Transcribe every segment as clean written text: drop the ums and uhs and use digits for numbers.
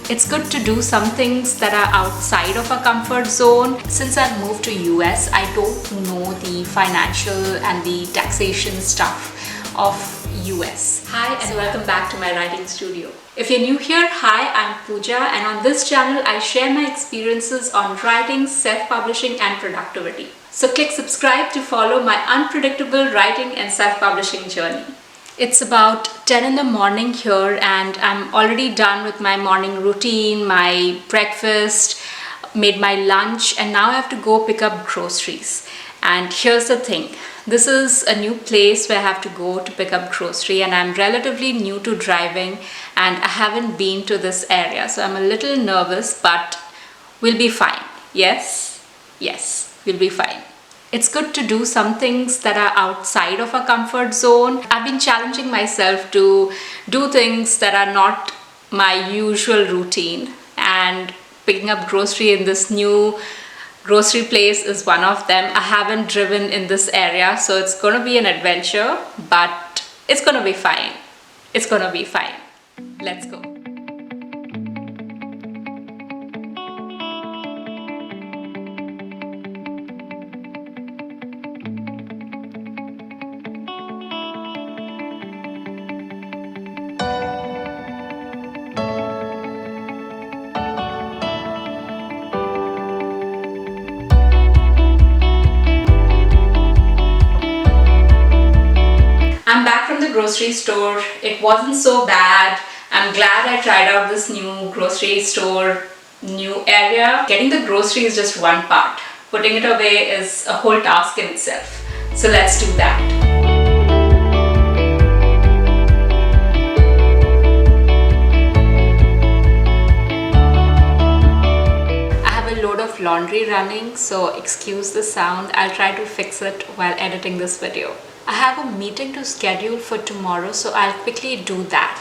It's good to do some things that are outside of our comfort zone. Since I've moved to US, I don't know the financial and the taxation stuff of US. Hi and welcome back to my writing studio. If you're new here, hi, I'm Pooja, and on this channel I share my experiences on writing, self-publishing and productivity. So click subscribe to follow my unpredictable writing and self-publishing journey. It's about 10 in the morning here and I'm already done with my morning routine, my breakfast, made my lunch, and now I have to go pick up groceries. And here's the thing, this is a new place where I have to go to pick up grocery, and I'm relatively new to driving and I haven't been to this area, so I'm a little nervous, but we'll be fine. Yes, we'll be fine. It's good to do some things that are outside of our comfort zone. I've been challenging myself to do things that are not my usual routine, and picking up grocery in this new grocery place is one of them. I haven't driven in this area, so it's going to be an adventure, but it's going to be fine. It's going to be fine. Let's go. I'm back from the grocery store. It wasn't so bad. I'm glad I tried out this new grocery store, new area. Getting the grocery is just one part. Putting it away is a whole task in itself. So let's do that. I have a load of laundry running, so excuse the sound. I'll try to fix it while editing this video. I have a meeting to schedule for tomorrow, so I'll quickly do that.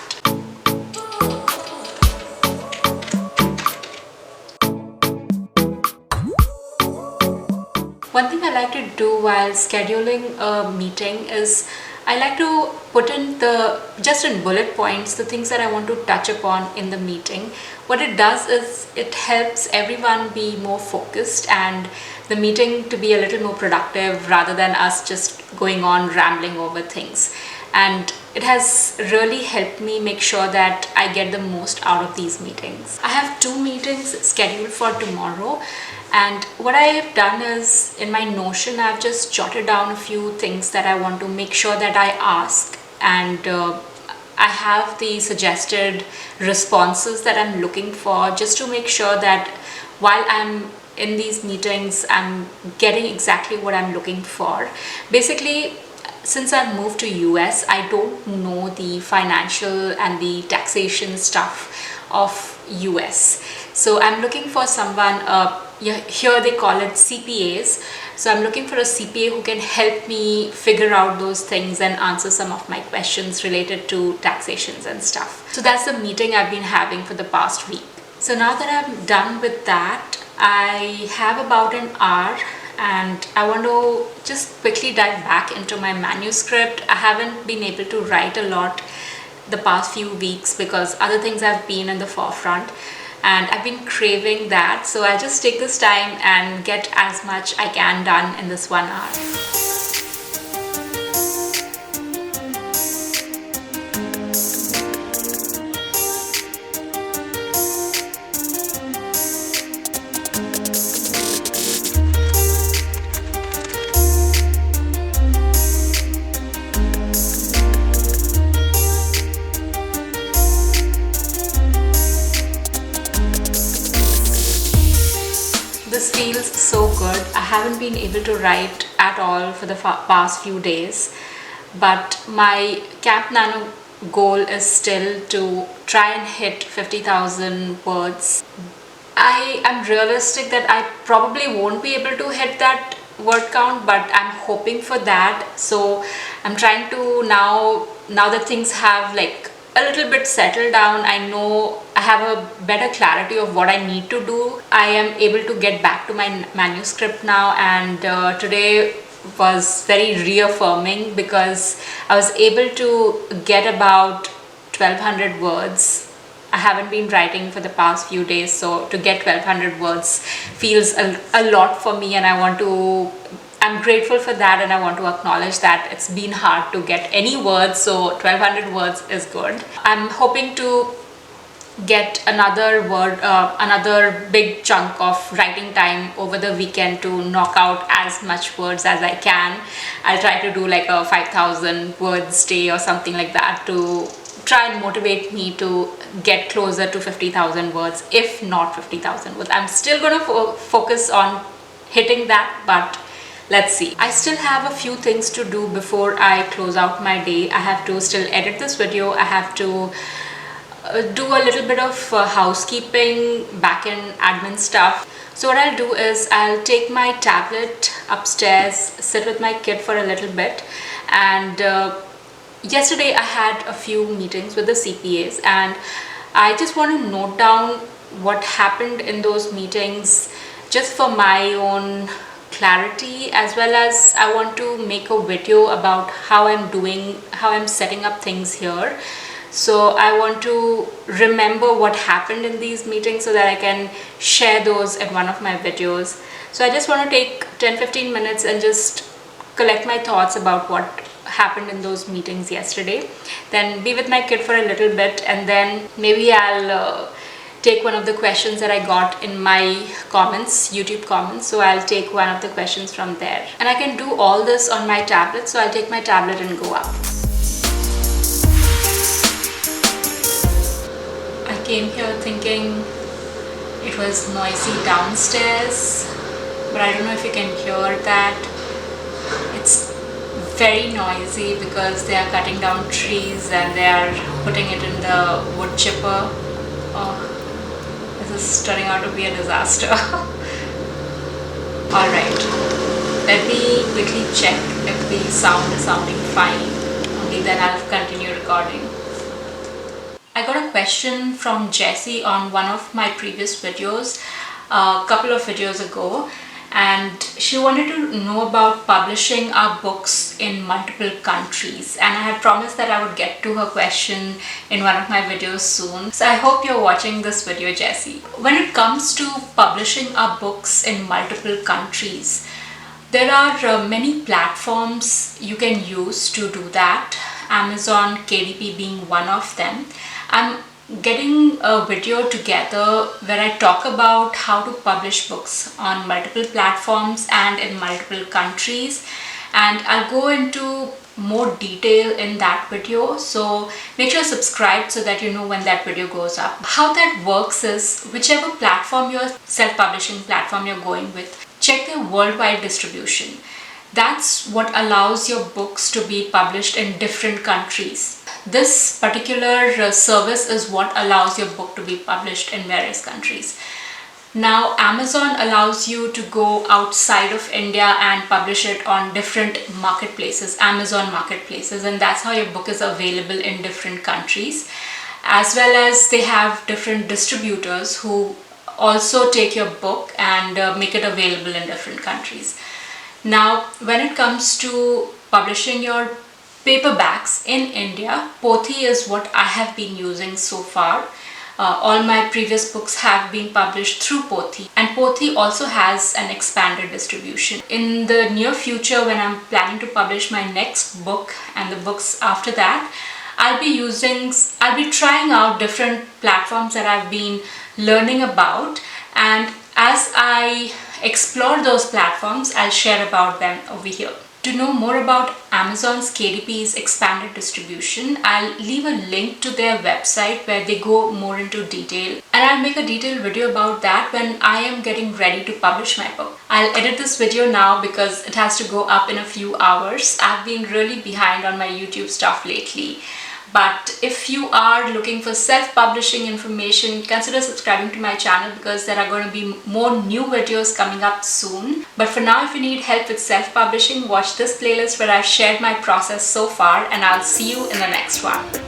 One thing I like to do while scheduling a meeting is I like to put in just in bullet points the things that I want to touch upon in the meeting. What it does is it helps everyone be more focused and the meeting to be a little more productive rather than us just going on rambling over things. And it has really helped me make sure that I get the most out of these meetings. I have 2 meetings scheduled for tomorrow, and what I have done is in my Notion I've just jotted down a few things that I want to make sure that I ask, and I have the suggested responses that I'm looking for, just to make sure that while I'm in these meetings I'm getting exactly what I'm looking for. Basically, since I've moved to US, I don't know the financial and the taxation stuff of US. So I'm looking for someone, here they call it CPAs. So I'm looking for a CPA who can help me figure out those things and answer some of my questions related to taxations and stuff. So that's the meeting I've been having for the past week. So now that I'm done with that, I have about an hour and I want to just quickly dive back into my manuscript. I haven't been able to write a lot the past few weeks because other things have been in the forefront and I've been craving that. So I'll just take this time and get as much I can done in this 1 hour. This feels so good. I haven't been able to write at all for the past few days, but my Camp Nano goal is still to try and hit 50,000 words. I am realistic that I probably won't be able to hit that word count, but I'm hoping for that. So I'm trying to now that things have like a little bit settled down, I know I have a better clarity of what I need to do. I am able to get back to my manuscript now, and today was very reaffirming because I was able to get about 1200 words I haven't been writing for the past few days, so to get 1200 words feels a lot for me, and I'm grateful for that, and I want to acknowledge that it's been hard to get any words, so 1200 words is good. I'm hoping to get another big chunk of writing time over the weekend to knock out as much words as I can. I'll try to do like a 5,000 words day or something like that to try and motivate me to get closer to 50,000 words, if not 50,000 words. I'm still going to focus on hitting that, but let's see. I still have a few things to do before I close out my day. I have to still edit this video. I have to do a little bit of housekeeping, back-end admin stuff. So what I'll do is I'll take my tablet upstairs, sit with my kid for a little bit, and yesterday I had a few meetings with the CPAs, and I just want to note down what happened in those meetings just for my own clarity, as well as I want to make a video about how I'm setting up things here. So I want to remember what happened in these meetings so that I can share those in one of my videos. So I just want to take 10-15 minutes and just collect my thoughts about what happened in those meetings yesterday, then be with my kid for a little bit, and then maybe I'll take one of the questions that I got in my comments, YouTube comments. So I'll take one of the questions from there, and I can do all this on my tablet. So I'll take my tablet and go up. Came here thinking it was noisy downstairs, but I don't know if you can hear that. It's very noisy because they are cutting down trees and they are putting it in the wood chipper. Oh, this is turning out to be a disaster. Alright, let me quickly check if the sound is sounding fine. Only then I'll continue recording. I got a question from Jessie on one of my previous videos, a couple of videos ago, and she wanted to know about publishing our books in multiple countries, and I had promised that I would get to her question in one of my videos soon. So I hope you're watching this video, Jessie. When it comes to publishing our books in multiple countries, there are many platforms you can use to do that, Amazon KDP being one of them. I'm getting a video together where I talk about how to publish books on multiple platforms and in multiple countries, and I'll go into more detail in that video, so make sure subscribe so that you know when that video goes up. How that works is, whichever platform your self-publishing platform you're going with, check their worldwide distribution. That's what allows your books to be published in different countries. This particular service is what allows your book to be published in various countries. Now, Amazon allows you to go outside of India and publish it on different marketplaces, Amazon marketplaces, and that's how your book is available in different countries. As well as they have different distributors who also take your book and make it available in different countries. Now, when it comes to publishing your paperbacks in India, Pothi is what I have been using so far. All my previous books have been published through Pothi, and Pothi also has an expanded distribution. In the near future, when I'm planning to publish my next book and the books after that, I'll be trying out different platforms that I've been learning about, and as I explore those platforms, I'll share about them over here. To know more about Amazon's KDP's expanded distribution, I'll leave a link to their website where they go more into detail, and I'll make a detailed video about that when I am getting ready to publish my book. I'll edit this video now because it has to go up in a few hours. I've been really behind on my YouTube stuff lately. But if you are looking for self-publishing information, consider subscribing to my channel because there are going to be more new videos coming up soon. But for now, if you need help with self-publishing, watch this playlist where I've shared my process so far, and I'll see you in the next one.